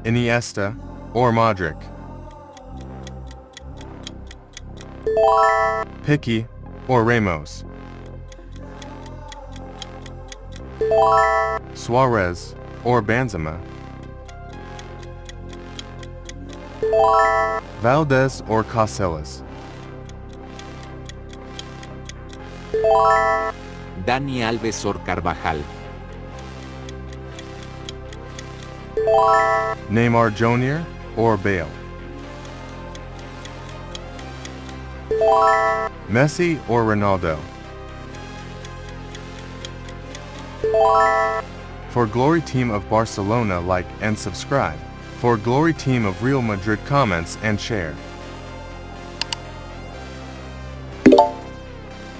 Iniesta, or Modric. Piqué or Ramos. Suarez or Benzema. Valdez or Casillas. Dani Alves or Carvajal. Neymar Jr. or Bale. Messi or Ronaldo. For Glory Team of Barcelona, like and subscribe. For Glory Team of Real Madrid, comments and share.